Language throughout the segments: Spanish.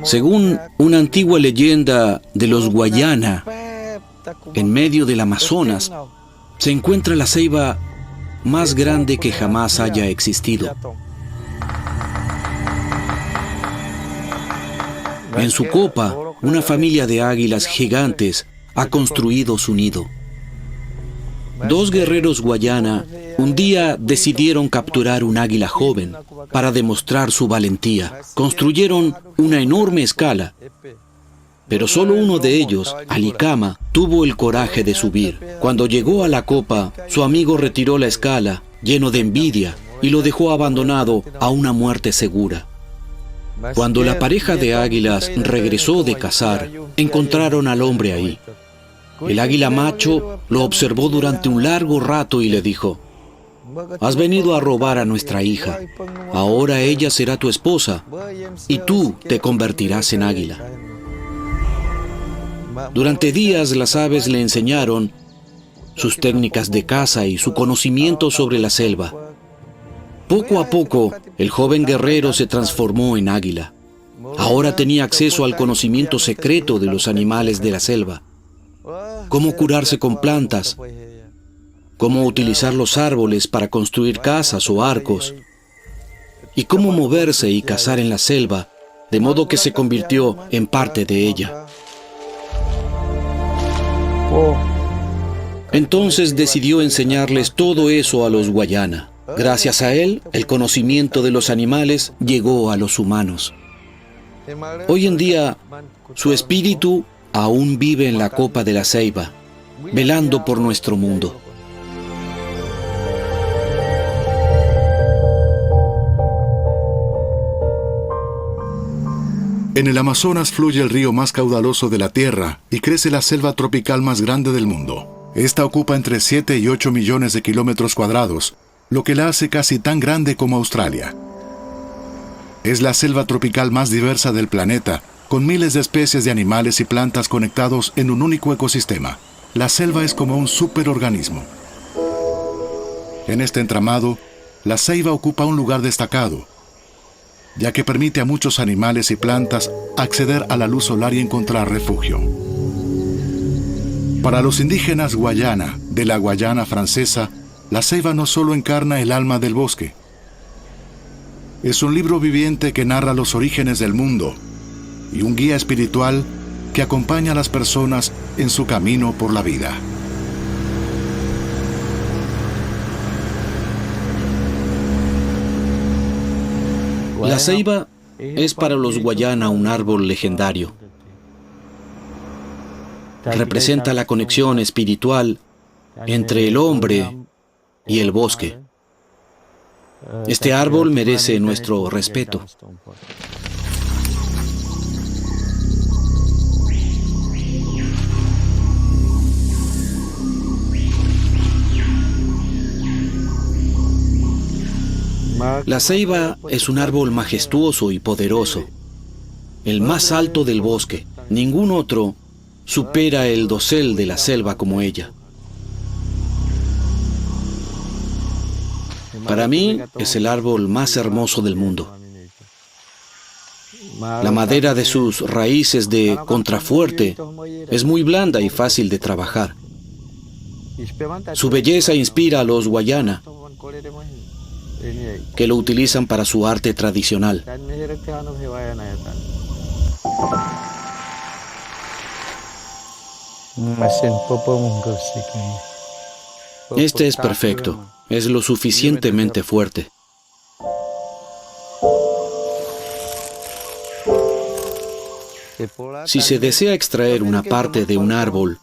Según una antigua leyenda de los Guayana, en medio del Amazonas, se encuentra la ceiba más grande que jamás haya existido. En su copa, una familia de águilas gigantes ha construido su nido. Dos guerreros Guayana un día decidieron capturar un águila joven para demostrar su valentía. Construyeron una enorme escala, pero solo uno de ellos, Alicama, tuvo el coraje de subir. Cuando llegó a la copa, su amigo retiró la escala, lleno de envidia, y lo dejó abandonado a una muerte segura. Cuando la pareja de águilas regresó de cazar, encontraron al hombre ahí. El águila macho lo observó durante un largo rato y le dijo: «Has venido a robar a nuestra hija. Ahora ella será tu esposa y tú te convertirás en águila». Durante días las aves le enseñaron sus técnicas de caza y su conocimiento sobre la selva. Poco a poco, el joven guerrero se transformó en águila. Ahora tenía acceso al conocimiento secreto de los animales de la selva. Cómo curarse con plantas, cómo utilizar los árboles para construir casas o arcos, y cómo moverse y cazar en la selva, de modo que se convirtió en parte de ella. Entonces decidió enseñarles todo eso a los Guayana. Gracias a él, el conocimiento de los animales llegó a los humanos. Hoy en día, su espíritu aún vive en la copa de la ceiba, velando por nuestro mundo. En el Amazonas fluye el río más caudaloso de la Tierra y crece la selva tropical más grande del mundo. Esta ocupa entre 7 y 8 millones de kilómetros cuadrados, lo que la hace casi tan grande como Australia. Es la selva tropical más diversa del planeta, con miles de especies de animales y plantas conectados en un único ecosistema. La selva es como un superorganismo. En este entramado, la ceiba ocupa un lugar destacado, ya que permite a muchos animales y plantas acceder a la luz solar y encontrar refugio. Para los indígenas Guayana, de la Guayana francesa, la ceiba no solo encarna el alma del bosque. Es un libro viviente que narra los orígenes del mundo y un guía espiritual que acompaña a las personas en su camino por la vida. La ceiba es para los Guayana un árbol legendario. Representa la conexión espiritual entre el hombre y el bosque. Este árbol merece nuestro respeto. La ceiba es un árbol majestuoso y poderoso, el más alto del bosque. Ningún otro supera el dosel de la selva como ella. Para mí es el árbol más hermoso del mundo. La madera de sus raíces de contrafuerte es muy blanda y fácil de trabajar. Su belleza inspira a los Guayana, que lo utilizan para su arte tradicional. Este es perfecto, es lo suficientemente fuerte. Si se desea extraer una parte de un árbol,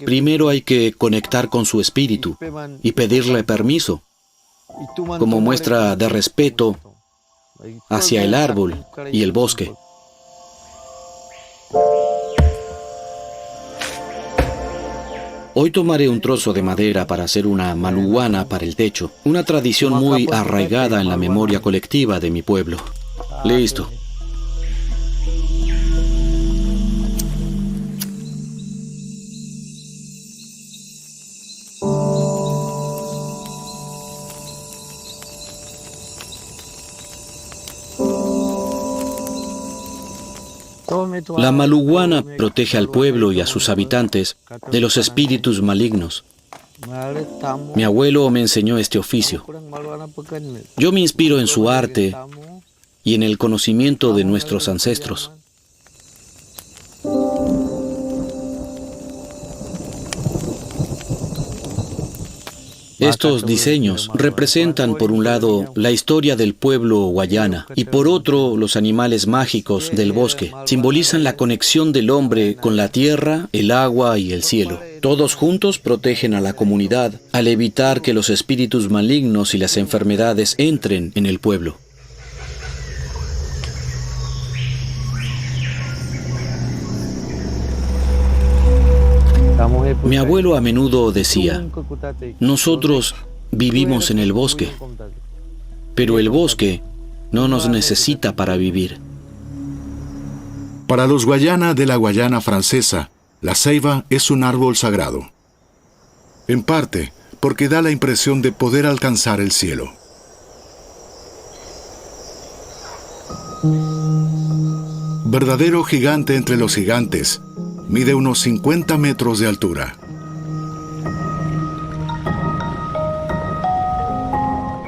primero hay que conectar con su espíritu y pedirle permiso, como muestra de respeto hacia el árbol y el bosque. Hoy tomaré un trozo de madera para hacer una maluguana para el techo, una tradición muy arraigada en la memoria colectiva de mi pueblo. Listo. La maluguana protege al pueblo y a sus habitantes de los espíritus malignos. Mi abuelo me enseñó este oficio. Yo me inspiro en su arte y en el conocimiento de nuestros ancestros. Estos diseños representan, por un lado, la historia del pueblo guayana y, por otro, los animales mágicos del bosque. Simbolizan la conexión del hombre con la tierra, el agua y el cielo. Todos juntos protegen a la comunidad al evitar que los espíritus malignos y las enfermedades entren en el pueblo. Mi abuelo a menudo decía: nosotros vivimos en el bosque, pero el bosque no nos necesita para vivir. Para los Guayana de la Guayana Francesa, la ceiba es un árbol sagrado. En parte, porque da la impresión de poder alcanzar el cielo. Verdadero gigante entre los gigantes, mide unos 50 metros de altura.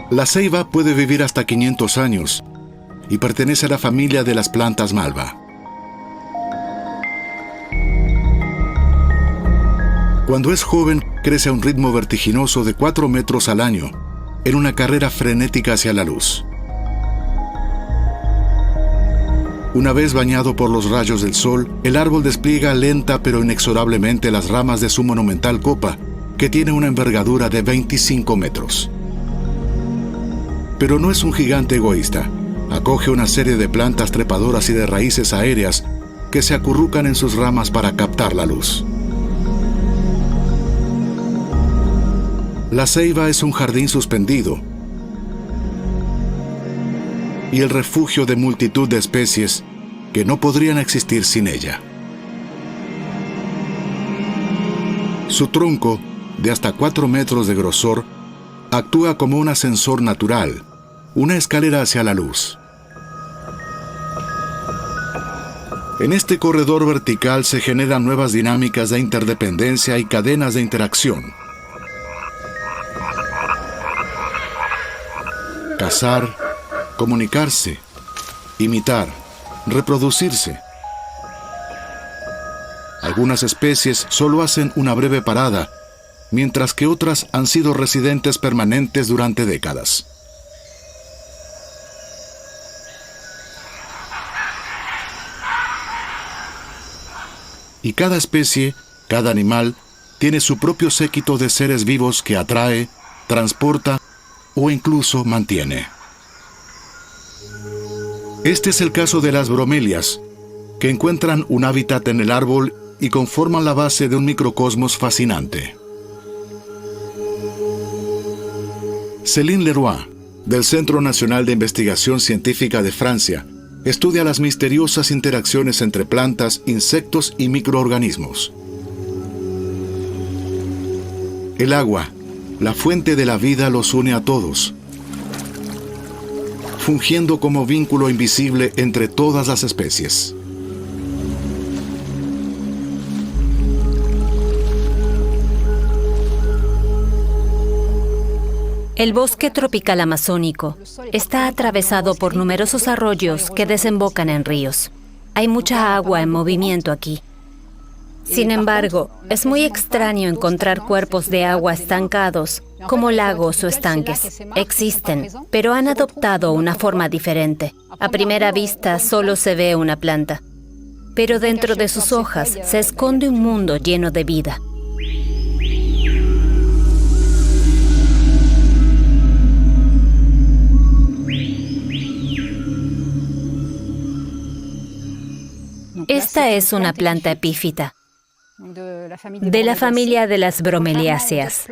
La ceiba puede vivir hasta 500 años y pertenece a la familia de las plantas malva. Cuando es joven, crece a un ritmo vertiginoso de 4 metros al año, en una carrera frenética hacia la luz. Una vez bañado por los rayos del sol, el árbol despliega lenta pero inexorablemente las ramas de su monumental copa, que tiene una envergadura de 25 metros. Pero no es un gigante egoísta. Acoge una serie de plantas trepadoras y de raíces aéreas que se acurrucan en sus ramas para captar la luz. La ceiba es un jardín suspendido y el refugio de multitud de especies que no podrían existir sin ella. Su tronco, de hasta 4 metros de grosor, actúa como un ascensor natural, una escalera hacia la luz. En este corredor vertical se generan nuevas dinámicas de interdependencia y cadenas de interacción. Cazar, comunicarse, imitar, reproducirse. Algunas especies solo hacen una breve parada, mientras que otras han sido residentes permanentes durante décadas. Y cada especie, cada animal, tiene su propio séquito de seres vivos que atrae, transporta o incluso mantiene. Este es el caso de las bromelias, que encuentran un hábitat en el árbol y conforman la base de un microcosmos fascinante. Céline Leroy, del Centro Nacional de Investigación Científica de Francia, estudia las misteriosas interacciones entre plantas, insectos y microorganismos. El agua, la fuente de la vida, los une a todos, fungiendo como vínculo invisible entre todas las especies. El bosque tropical amazónico está atravesado por numerosos arroyos que desembocan en ríos. Hay mucha agua en movimiento aquí. Sin embargo, es muy extraño encontrar cuerpos de agua estancados, como lagos o estanques. Existen, pero han adoptado una forma diferente. A primera vista solo se ve una planta, pero dentro de sus hojas se esconde un mundo lleno de vida. Esta es una planta epífita, de la familia de las bromeliáceas.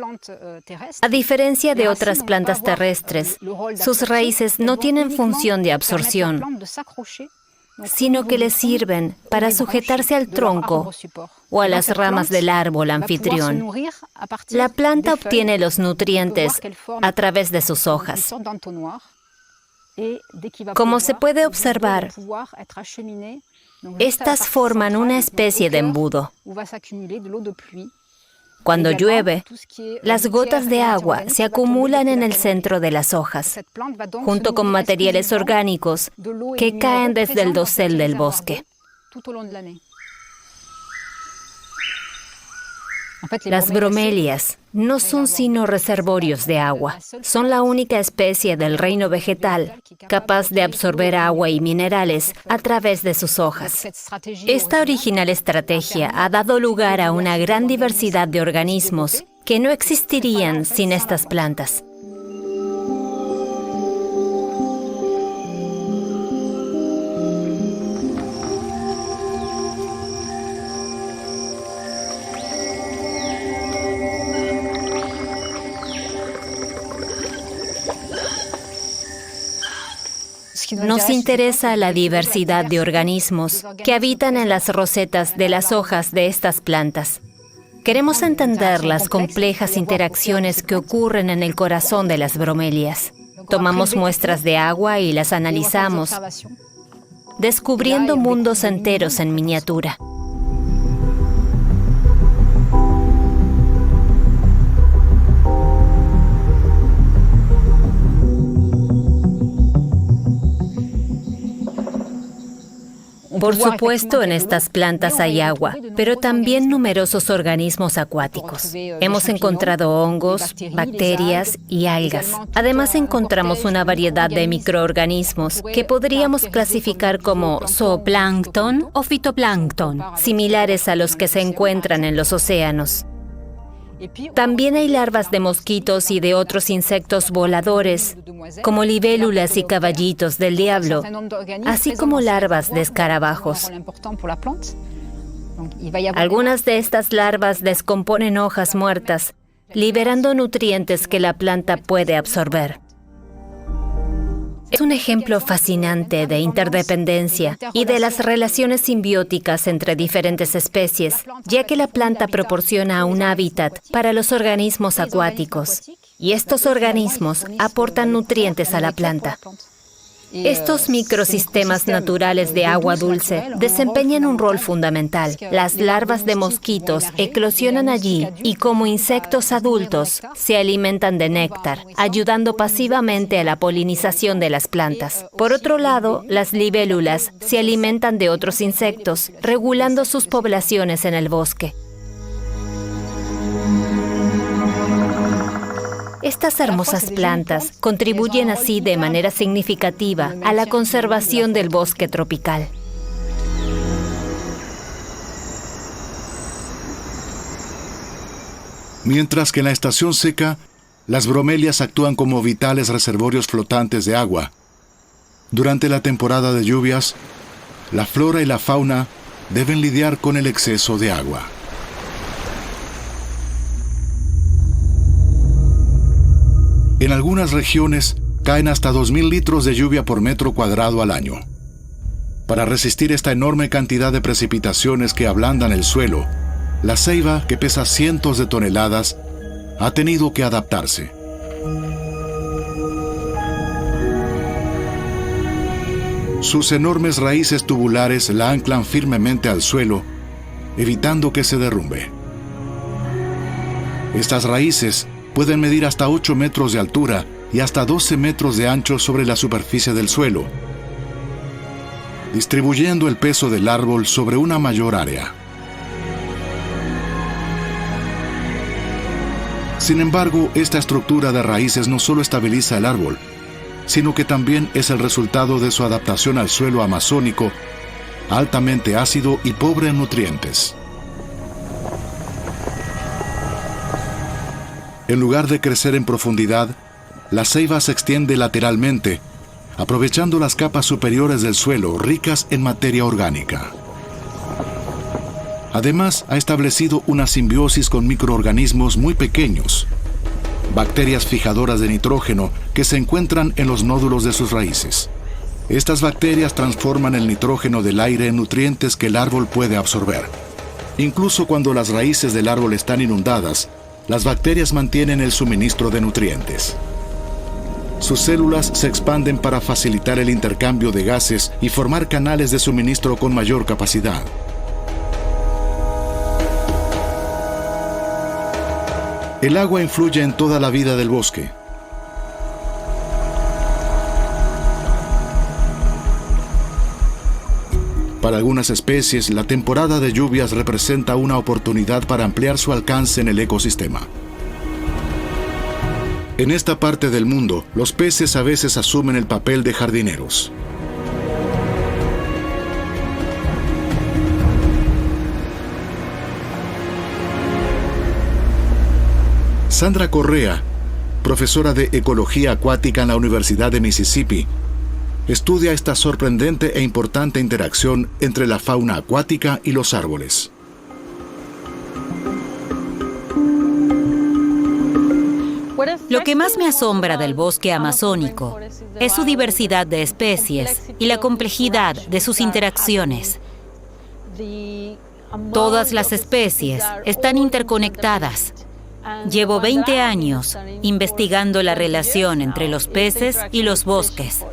A diferencia de otras plantas terrestres, sus raíces no tienen función de absorción, sino que les sirven para sujetarse al tronco o a las ramas del árbol anfitrión. La planta obtiene los nutrientes a través de sus hojas. Como se puede observar, Estas forman una especie de embudo. Cuando llueve, las gotas de agua se acumulan en el centro de las hojas, junto con materiales orgánicos que caen desde el dosel del bosque. Las bromelias no son sino reservorios de agua. Son la única especie del reino vegetal capaz de absorber agua y minerales a través de sus hojas. Esta original estrategia ha dado lugar a una gran diversidad de organismos que no existirían sin estas plantas. Nos interesa la diversidad de organismos que habitan en las rosetas de las hojas de estas plantas. Queremos entender las complejas interacciones que ocurren en el corazón de las bromelias. Tomamos muestras de agua y las analizamos, descubriendo mundos enteros en miniatura. Por supuesto, en estas plantas hay agua, pero también numerosos organismos acuáticos. Hemos encontrado hongos, bacterias y algas. Además, encontramos una variedad de microorganismos que podríamos clasificar como zooplancton o fitoplancton, similares a los que se encuentran en los océanos. También hay larvas de mosquitos y de otros insectos voladores, como libélulas y caballitos del diablo, así como larvas de escarabajos. Algunas de estas larvas descomponen hojas muertas, liberando nutrientes que la planta puede absorber. Es un ejemplo fascinante de interdependencia y de las relaciones simbióticas entre diferentes especies, ya que la planta proporciona un hábitat para los organismos acuáticos, y estos organismos aportan nutrientes a la planta. Estos microsistemas naturales de agua dulce desempeñan un rol fundamental. Las larvas de mosquitos eclosionan allí y como insectos adultos se alimentan de néctar, ayudando pasivamente a la polinización de las plantas. Por otro lado, las libélulas se alimentan de otros insectos, regulando sus poblaciones en el bosque. Estas hermosas plantas contribuyen así de manera significativa a la conservación del bosque tropical. Mientras que en la estación seca, las bromelias actúan como vitales reservorios flotantes de agua. Durante la temporada de lluvias, la flora y la fauna deben lidiar con el exceso de agua. En algunas regiones caen hasta 2.000 litros de lluvia por metro cuadrado al año. Para resistir esta enorme cantidad de precipitaciones que ablandan el suelo, la ceiba, que pesa cientos de toneladas, ha tenido que adaptarse. Sus enormes raíces tubulares la anclan firmemente al suelo, evitando que se derrumbe. Estas raíces pueden medir hasta 8 metros de altura y hasta 12 metros de ancho sobre la superficie del suelo, distribuyendo el peso del árbol sobre una mayor área. Sin embargo, esta estructura de raíces no solo estabiliza el árbol, sino que también es el resultado de su adaptación al suelo amazónico, altamente ácido y pobre en nutrientes. En lugar de crecer en profundidad, la ceiba se extiende lateralmente, aprovechando las capas superiores del suelo ricas en materia orgánica. Además, ha establecido una simbiosis con microorganismos muy pequeños, bacterias fijadoras de nitrógeno que se encuentran en los nódulos de sus raíces. Estas bacterias transforman el nitrógeno del aire en nutrientes que el árbol puede absorber. Incluso cuando las raíces del árbol están inundadas, las bacterias mantienen el suministro de nutrientes. Sus células se expanden para facilitar el intercambio de gases y formar canales de suministro con mayor capacidad. El agua influye en toda la vida del bosque. Para algunas especies, la temporada de lluvias representa una oportunidad para ampliar su alcance en el ecosistema. En esta parte del mundo, los peces a veces asumen el papel de jardineros. Sandra Correa, profesora de Ecología Acuática en la Universidad de Mississippi, estudia esta sorprendente e importante interacción entre la fauna acuática y los árboles. Lo que más me asombra del bosque amazónico es su diversidad de especies y la complejidad de sus interacciones. Todas las especies están interconectadas. Llevo 20 años investigando la relación entre los peces y los bosques.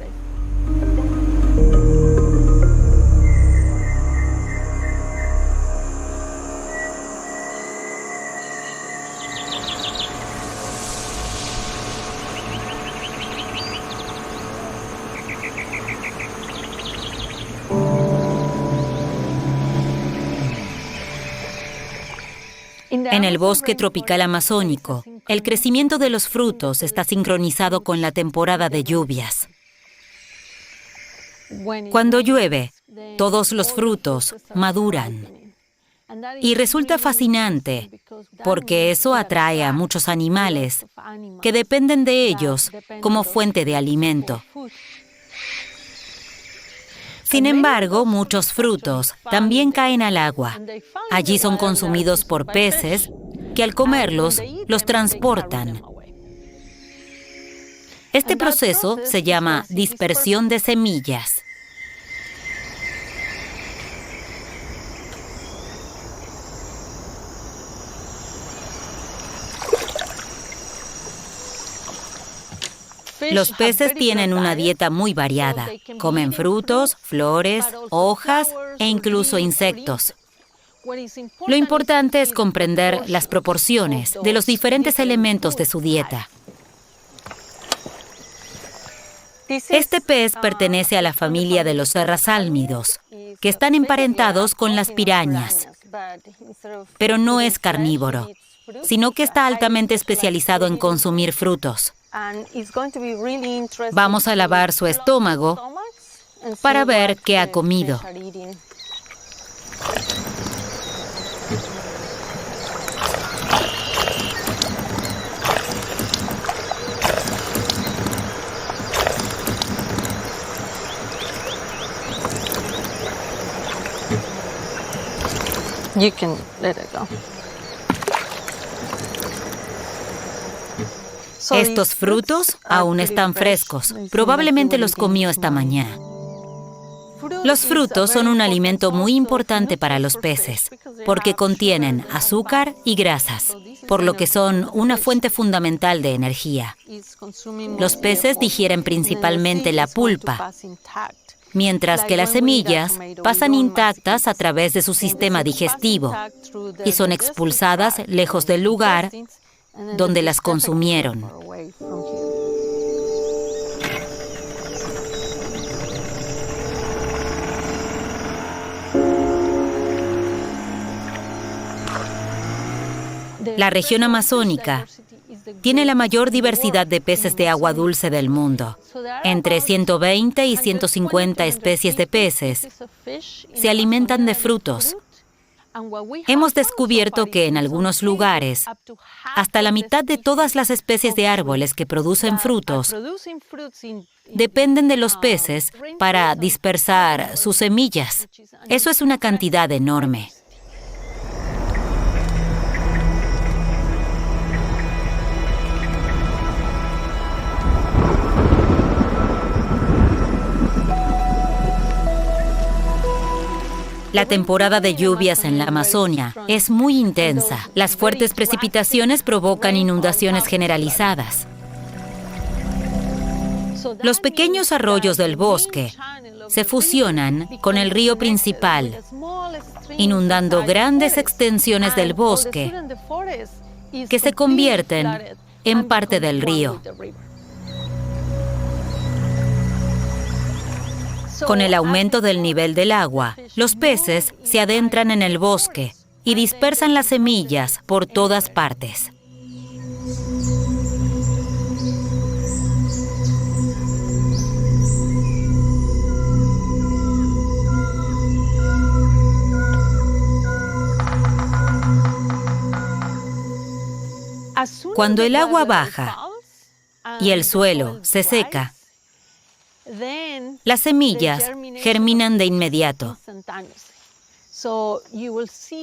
En el bosque tropical amazónico, el crecimiento de los frutos está sincronizado con la temporada de lluvias. Cuando llueve, todos los frutos maduran. Y resulta fascinante porque eso atrae a muchos animales que dependen de ellos como fuente de alimento. Sin embargo, muchos frutos también caen al agua. Allí son consumidos por peces que al comerlos los transportan. Este proceso se llama dispersión de semillas. Los peces tienen una dieta muy variada. Comen frutos, flores, hojas e incluso insectos. Lo importante es comprender las proporciones de los diferentes elementos de su dieta. Este pez pertenece a la familia de los serrasálmidos, que están emparentados con las pirañas. Pero no es carnívoro, sino que está altamente especializado en consumir frutos. Vamos a lavar su estómago para ver qué ha comido. You can let it go. Estos frutos aún están frescos. Probablemente los comió esta mañana. Los frutos son un alimento muy importante para los peces, porque contienen azúcar y grasas, por lo que son una fuente fundamental de energía. Los peces digieren principalmente la pulpa, mientras que las semillas pasan intactas a través de su sistema digestivo y son expulsadas lejos del lugar donde las consumieron. La región amazónica tiene la mayor diversidad de peces de agua dulce del mundo. Entre 120 y 150 especies de peces se alimentan de frutos. Hemos descubierto que en algunos lugares, hasta la mitad de todas las especies de árboles que producen frutos dependen de los peces para dispersar sus semillas. Eso es una cantidad enorme. La temporada de lluvias en la Amazonia es muy intensa. Las fuertes precipitaciones provocan inundaciones generalizadas. Los pequeños arroyos del bosque se fusionan con el río principal, inundando grandes extensiones del bosque que se convierten en parte del río. Con el aumento del nivel del agua, los peces se adentran en el bosque y dispersan las semillas por todas partes. Cuando el agua baja y el suelo se seca, las semillas germinan de inmediato.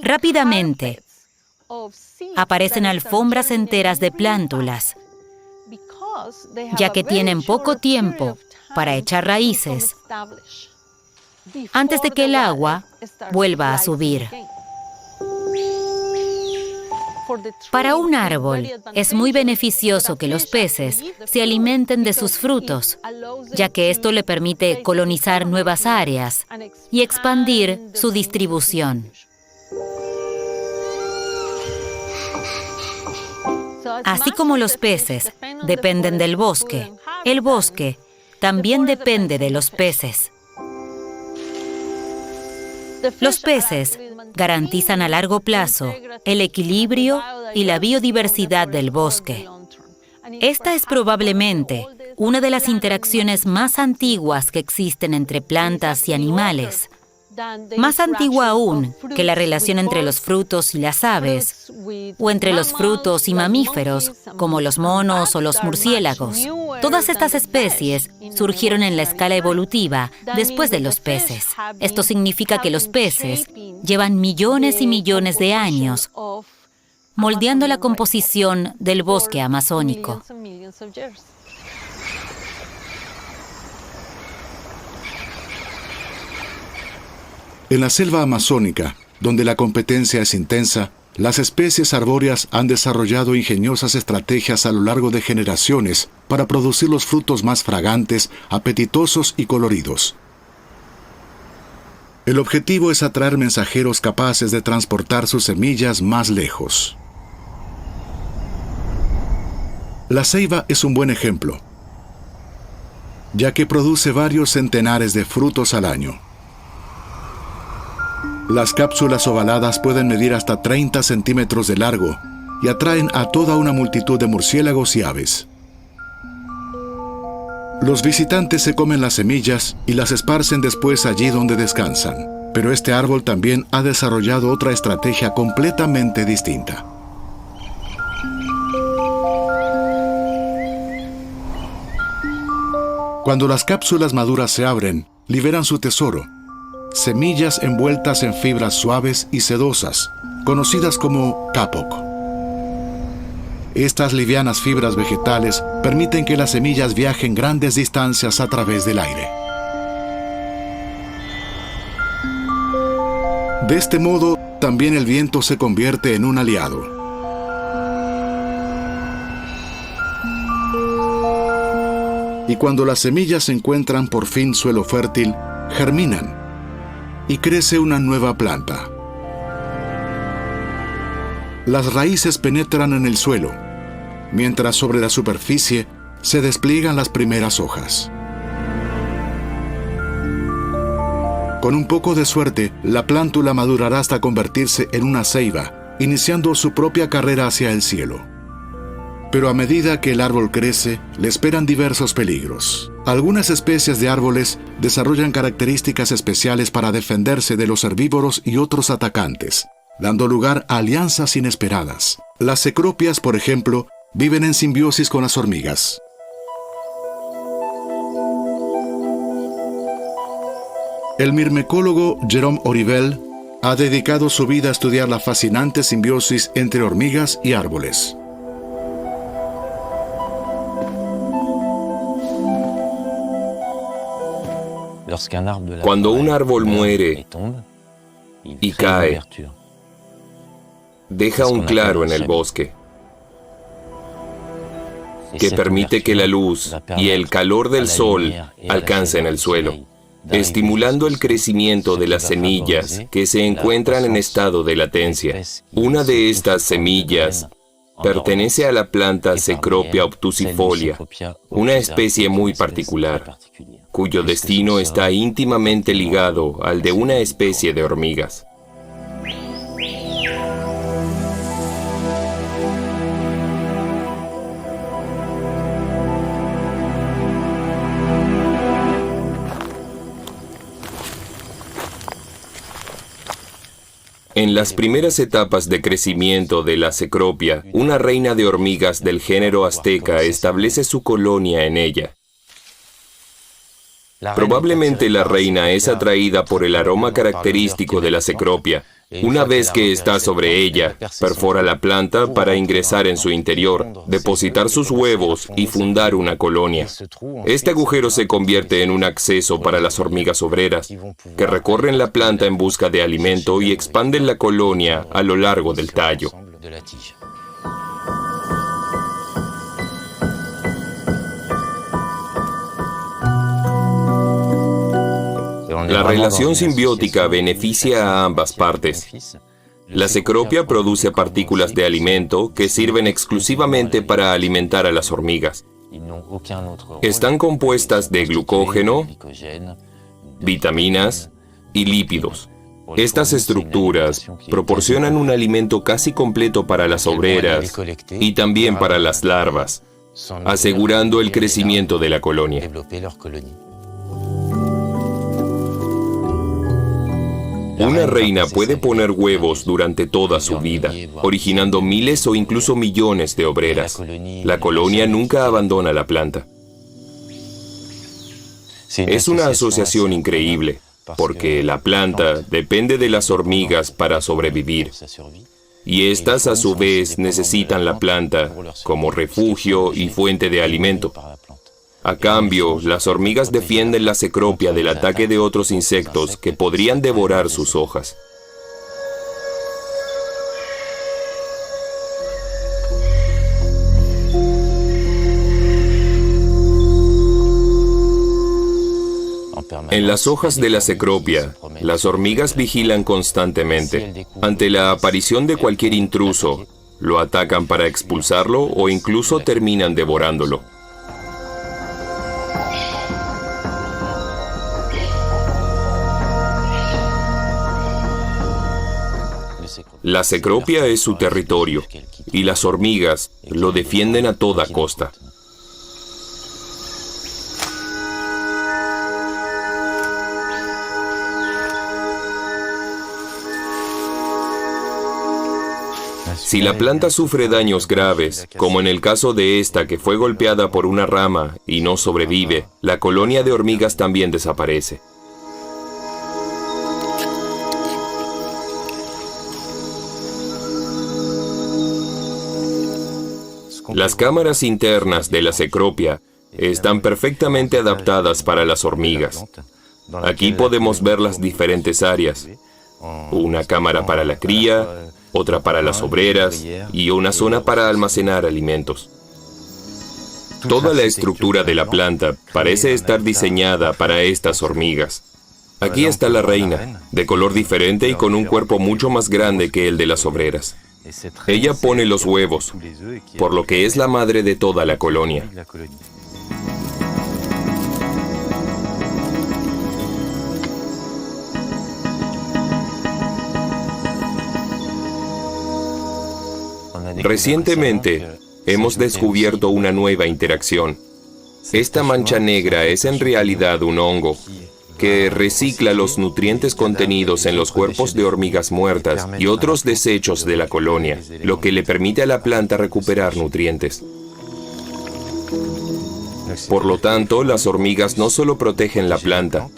Rápidamente aparecen alfombras enteras de plántulas, ya que tienen poco tiempo para echar raíces antes de que el agua vuelva a subir. Para un árbol es muy beneficioso que los peces se alimenten de sus frutos, ya que esto le permite colonizar nuevas áreas y expandir su distribución. Así como los peces dependen del bosque, el bosque también depende de los peces. Los peces garantizan a largo plazo el equilibrio y la biodiversidad del bosque. Esta es probablemente una de las interacciones más antiguas que existen entre plantas y animales, más antigua aún que la relación entre los frutos y las aves, o entre los frutos y mamíferos, como los monos o los murciélagos. Todas estas especies surgieron en la escala evolutiva después de los peces. Esto significa que los peces llevan millones y millones de años moldeando la composición del bosque amazónico. En la selva amazónica, donde la competencia es intensa, las especies arbóreas han desarrollado ingeniosas estrategias a lo largo de generaciones para producir los frutos más fragantes, apetitosos y coloridos. El objetivo es atraer mensajeros capaces de transportar sus semillas más lejos. La ceiba es un buen ejemplo, ya que produce varios centenares de frutos al año. Las cápsulas ovaladas pueden medir hasta 30 centímetros de largo y atraen a toda una multitud de murciélagos y aves. Los visitantes se comen las semillas y las esparcen después allí donde descansan. Pero este árbol también ha desarrollado otra estrategia completamente distinta. Cuando las cápsulas maduras se abren, liberan su tesoro: semillas envueltas en fibras suaves y sedosas, conocidas como kapok. Estas livianas fibras vegetales permiten que las semillas viajen grandes distancias a través del aire. De este modo, también el viento se convierte en un aliado. Y cuando las semillas encuentran por fin suelo fértil, germinan y crece una nueva planta. Las raíces penetran en el suelo, mientras sobre la superficie se despliegan las primeras hojas. Con un poco de suerte, la plántula madurará hasta convertirse en una ceiba, iniciando su propia carrera hacia el cielo. Pero a medida que el árbol crece, le esperan diversos peligros. Algunas especies de árboles desarrollan características especiales para defenderse de los herbívoros y otros atacantes, dando lugar a alianzas inesperadas. Las cecropias, por ejemplo, viven en simbiosis con las hormigas. El mirmecólogo Jérôme Aurivel ha dedicado su vida a estudiar la fascinante simbiosis entre hormigas y árboles. Cuando un árbol muere y cae, deja un claro en el bosque. que permite que la luz y el calor del sol alcancen el suelo, estimulando el crecimiento de las semillas que se encuentran en estado de latencia. Una de estas semillas pertenece a la planta Cecropia obtusifolia, una especie muy particular, cuyo destino está íntimamente ligado al de una especie de hormigas. En las primeras etapas de crecimiento de la Cecropia, una reina de hormigas del género azteca establece su colonia en ella. Probablemente la reina es atraída por el aroma característico de la Cecropia. Una vez que está sobre ella, perfora la planta para ingresar en su interior, depositar sus huevos y fundar una colonia. Este agujero se convierte en un acceso para las hormigas obreras, que recorren la planta en busca de alimento y expanden la colonia a lo largo del tallo. La relación simbiótica beneficia a ambas partes. La Cecropia produce partículas de alimento que sirven exclusivamente para alimentar a las hormigas. Están compuestas de glucógeno, vitaminas y lípidos. Estas estructuras proporcionan un alimento casi completo para las obreras y también para las larvas, asegurando el crecimiento de la colonia. Una reina puede poner huevos durante toda su vida, originando miles o incluso millones de obreras. La colonia nunca abandona la planta. Es una asociación increíble, porque la planta depende de las hormigas para sobrevivir. Y estas a su vez necesitan la planta como refugio y fuente de alimento. A cambio, las hormigas defienden la Cecropia del ataque de otros insectos que podrían devorar sus hojas. En las hojas de la Cecropia, las hormigas vigilan constantemente. Ante la aparición de cualquier intruso, lo atacan para expulsarlo o incluso terminan devorándolo. La Cecropia es su territorio, y las hormigas lo defienden a toda costa. Si la planta sufre daños graves, como en el caso de esta que fue golpeada por una rama y no sobrevive, la colonia de hormigas también desaparece. Las cámaras internas de la Cecropia están perfectamente adaptadas para las hormigas. Aquí podemos ver las diferentes áreas. Una cámara para la cría, otra para las obreras y una zona para almacenar alimentos. Toda la estructura de la planta parece estar diseñada para estas hormigas. Aquí está la reina, de color diferente y con un cuerpo mucho más grande que el de las obreras. Ella pone los huevos, por lo que es la madre de toda la colonia. Recientemente, hemos descubierto una nueva interacción. Esta mancha negra es en realidad un hongo que recicla los nutrientes contenidos en los cuerpos de hormigas muertas y otros desechos de la colonia, lo que le permite a la planta recuperar nutrientes. Por lo tanto, las hormigas no solo protegen la planta,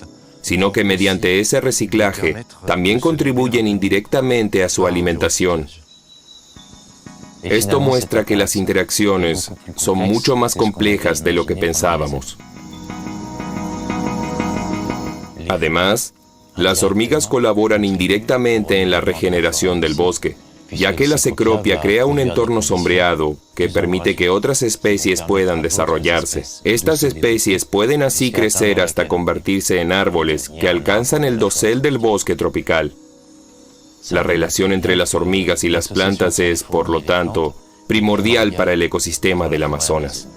sino que mediante ese reciclaje también contribuyen indirectamente a su alimentación. Esto muestra que las interacciones son mucho más complejas de lo que pensábamos. Además, las hormigas colaboran indirectamente en la regeneración del bosque. ya que la cecropia crea un entorno sombreado que permite que otras especies puedan desarrollarse. Estas especies pueden así crecer hasta convertirse en árboles que alcanzan el dosel del bosque tropical. La relación entre las hormigas y las plantas es, por lo tanto, primordial para el ecosistema del Amazonas.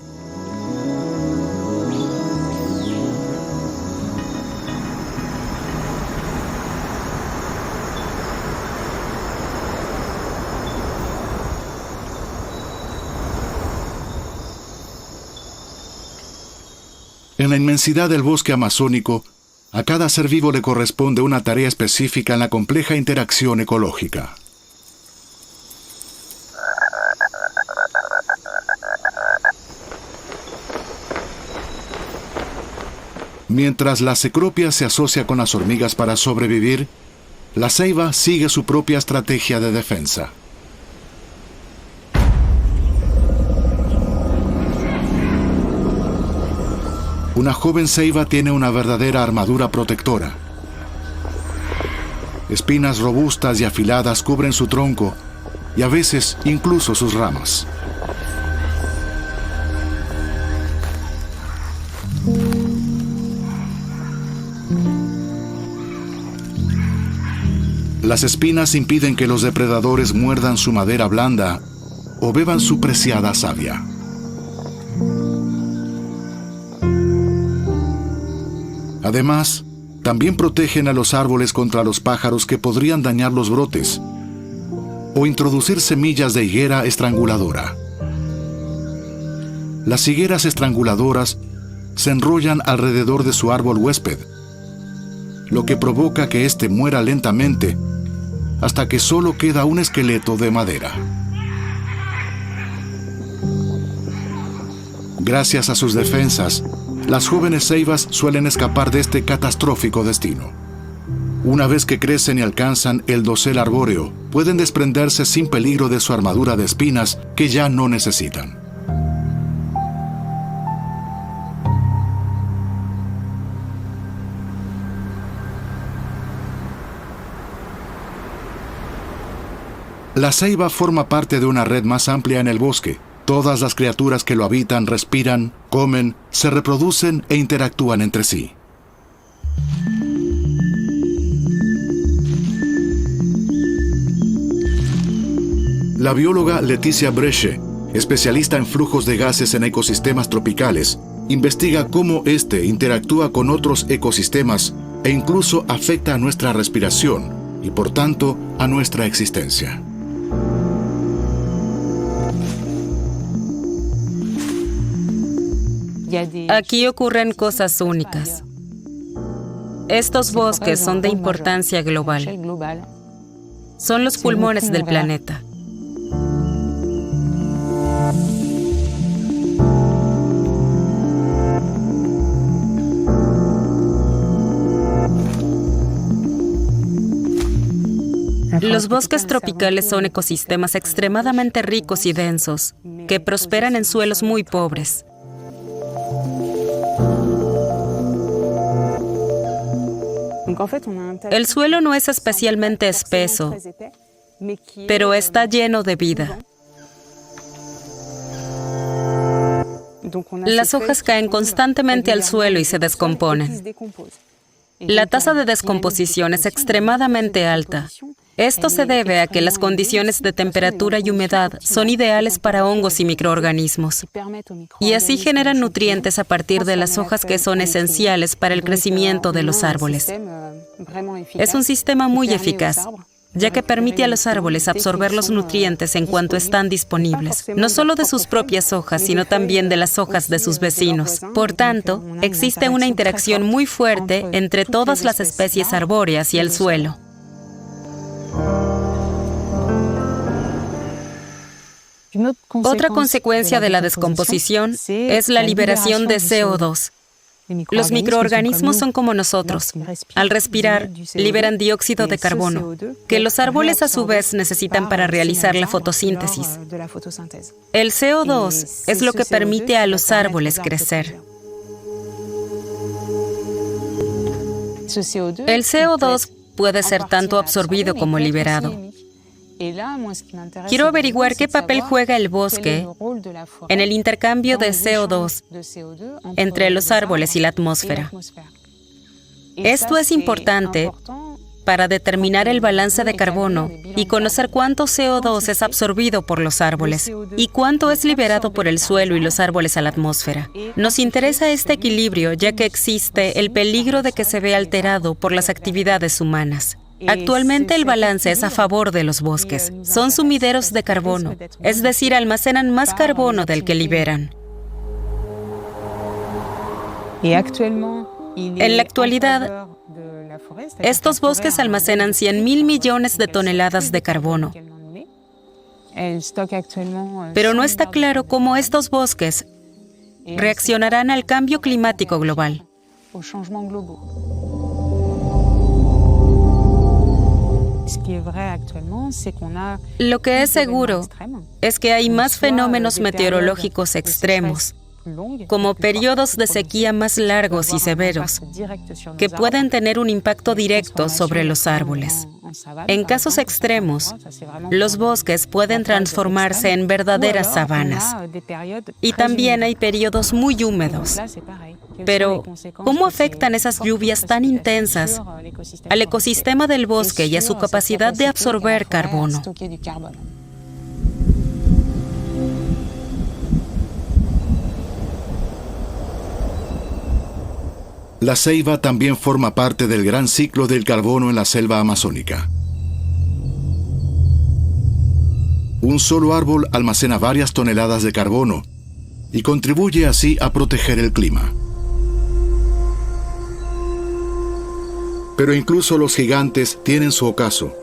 En la inmensidad del bosque amazónico, a cada ser vivo le corresponde una tarea específica en la compleja interacción ecológica. Mientras la cecropia se asocia con las hormigas para sobrevivir, la ceiba sigue su propia estrategia de defensa. Una joven ceiba tiene una verdadera armadura protectora. Espinas robustas y afiladas cubren su tronco y a veces incluso sus ramas. Las espinas impiden que los depredadores muerdan su madera blanda o beban su preciada savia. Además, también protegen a los árboles contra los pájaros que podrían dañar los brotes o introducir semillas de higuera estranguladora. Las higueras estranguladoras se enrollan alrededor de su árbol huésped, lo que provoca que éste muera lentamente hasta que solo queda un esqueleto de madera. Gracias a sus defensas, las jóvenes ceibas suelen escapar de este catastrófico destino. Una vez que crecen y alcanzan el dosel arbóreo, pueden desprenderse sin peligro de su armadura de espinas que ya no necesitan. La ceiba forma parte de una red más amplia en el bosque. Todas las criaturas que lo habitan respiran, comen, se reproducen e interactúan entre sí. La bióloga Leticia Bresche, especialista en flujos de gases en ecosistemas tropicales, investiga cómo este interactúa con otros ecosistemas e incluso afecta a nuestra respiración y, por tanto, a nuestra existencia. Aquí ocurren cosas únicas. Estos bosques son de importancia global. Son los pulmones del planeta. Los bosques tropicales son ecosistemas extremadamente ricos y densos, que prosperan en suelos muy pobres. El suelo no es especialmente espeso, pero está lleno de vida. Las hojas caen constantemente al suelo y se descomponen. La tasa de descomposición es extremadamente alta. Esto se debe a que las condiciones de temperatura y humedad son ideales para hongos y microorganismos, y así generan nutrientes a partir de las hojas que son esenciales para el crecimiento de los árboles. Es un sistema muy eficaz, ya que permite a los árboles absorber los nutrientes en cuanto están disponibles, no solo de sus propias hojas, sino también de las hojas de sus vecinos. Por tanto, existe una interacción muy fuerte entre todas las especies arbóreas y el suelo. Otra consecuencia de la descomposición es la liberación de CO2. Los microorganismos son como nosotros. Al respirar, liberan dióxido de carbono, que los árboles a su vez necesitan para realizar la fotosíntesis. El CO2 es lo que permite a los árboles crecer. El CO2 puede ser tanto absorbido como liberado. Quiero averiguar qué papel juega el bosque en el intercambio de CO2 entre los árboles y la atmósfera. Esto es importante para determinar el balance de carbono y conocer cuánto CO2 es absorbido por los árboles y cuánto es liberado por el suelo y los árboles a la atmósfera. Nos interesa este equilibrio ya que existe el peligro de que se vea alterado por las actividades humanas. Actualmente el balance es a favor de los bosques. Son sumideros de carbono, es decir, almacenan más carbono del que liberan. En la actualidad, estos bosques almacenan 100.000 millones de toneladas de carbono. Pero no está claro cómo estos bosques reaccionarán al cambio climático global. Lo que es seguro es que hay más fenómenos meteorológicos extremos, como periodos de sequía más largos y severos, que pueden tener un impacto directo sobre los árboles. En casos extremos, los bosques pueden transformarse en verdaderas sabanas. Y también hay periodos muy húmedos. Pero, ¿cómo afectan esas lluvias tan intensas al ecosistema del bosque y a su capacidad de absorber carbono? La ceiba también forma parte del gran ciclo del carbono en la selva amazónica. Un solo árbol almacena varias toneladas de carbono y contribuye así a proteger el clima. Pero incluso los gigantes tienen su ocaso,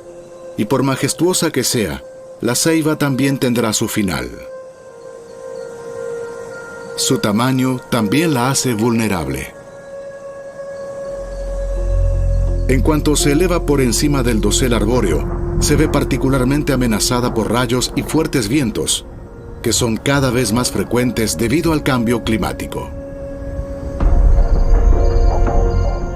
y por majestuosa que sea, la ceiba también tendrá su final. Su tamaño también la hace vulnerable. En cuanto se eleva por encima del dosel arbóreo, se ve particularmente amenazada por rayos y fuertes vientos, que son cada vez más frecuentes debido al cambio climático.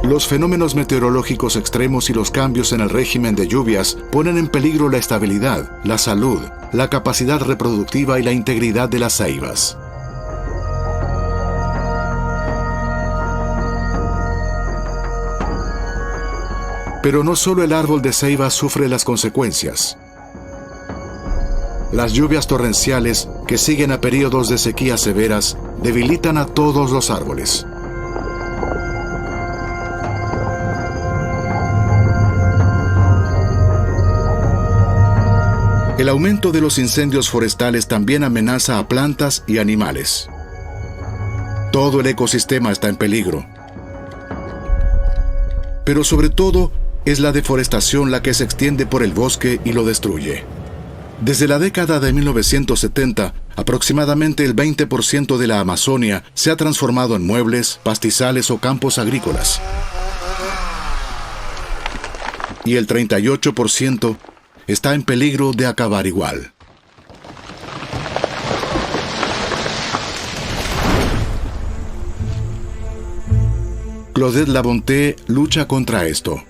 Los fenómenos meteorológicos extremos y los cambios en el régimen de lluvias ponen en peligro la estabilidad, la salud, la capacidad reproductiva y la integridad de las ceibas. Pero no solo el árbol de ceiba sufre las consecuencias. Las lluvias torrenciales, que siguen a periodos de sequías severas, debilitan a todos los árboles. El aumento de los incendios forestales también amenaza a plantas y animales. Todo el ecosistema está en peligro. Pero sobre todo, es la deforestación la que se extiende por el bosque y lo destruye. Desde la década de 1970, aproximadamente el 20% de la Amazonia se ha transformado en muebles, pastizales o campos agrícolas. Y el 38% está en peligro de acabar igual. Claudette Labonté lucha contra esto.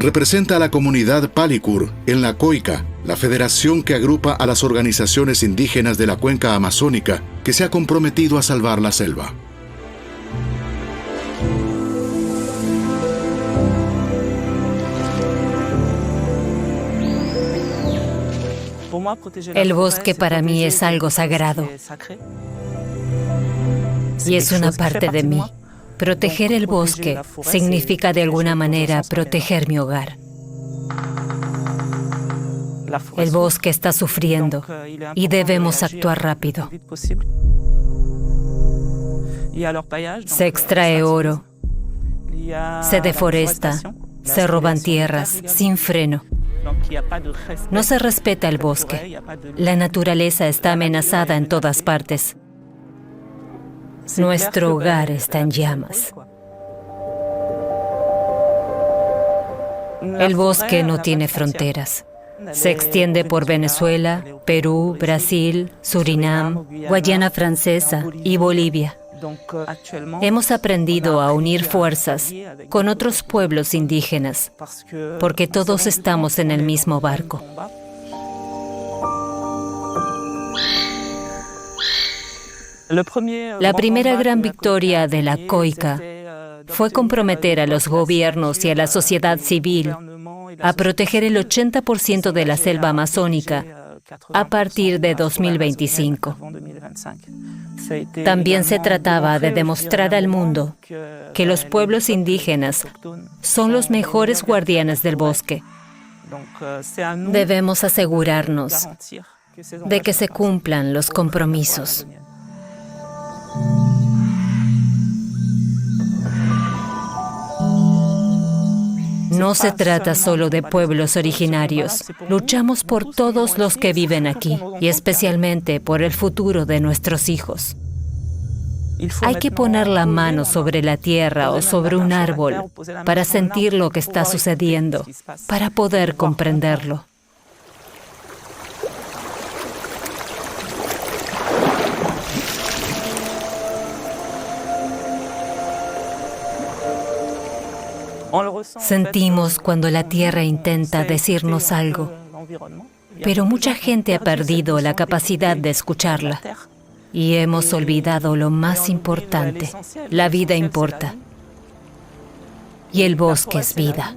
Representa a la comunidad Palicur en la COICA, la federación que agrupa a las organizaciones indígenas de la cuenca amazónica que se ha comprometido a salvar la selva. El bosque para mí es algo sagrado y es una parte de mí. Proteger el bosque significa de alguna manera proteger mi hogar. El bosque está sufriendo y debemos actuar rápido. Se extrae oro, se deforesta, se roban tierras sin freno. No se respeta el bosque. La naturaleza está amenazada en todas partes. Nuestro hogar está en llamas. El bosque no tiene fronteras. Se extiende por Venezuela, Perú, Brasil, Surinam, Guayana Francesa y Bolivia. Hemos aprendido a unir fuerzas con otros pueblos indígenas, porque todos estamos en el mismo barco. La primera gran victoria de la COICA fue comprometer a los gobiernos y a la sociedad civil a proteger el 80% de la selva amazónica a partir de 2025. También se trataba de demostrar al mundo que los pueblos indígenas son los mejores guardianes del bosque. Debemos asegurarnos de que se cumplan los compromisos. No se trata solo de pueblos originarios. Luchamos por todos los que viven aquí y especialmente por el futuro de nuestros hijos. Hay que poner la mano sobre la tierra o sobre un árbol para sentir lo que está sucediendo, para poder comprenderlo. Sentimos cuando la tierra intenta decirnos algo, pero mucha gente ha perdido la capacidad de escucharla y hemos olvidado lo más importante. La vida importa y el bosque es vida.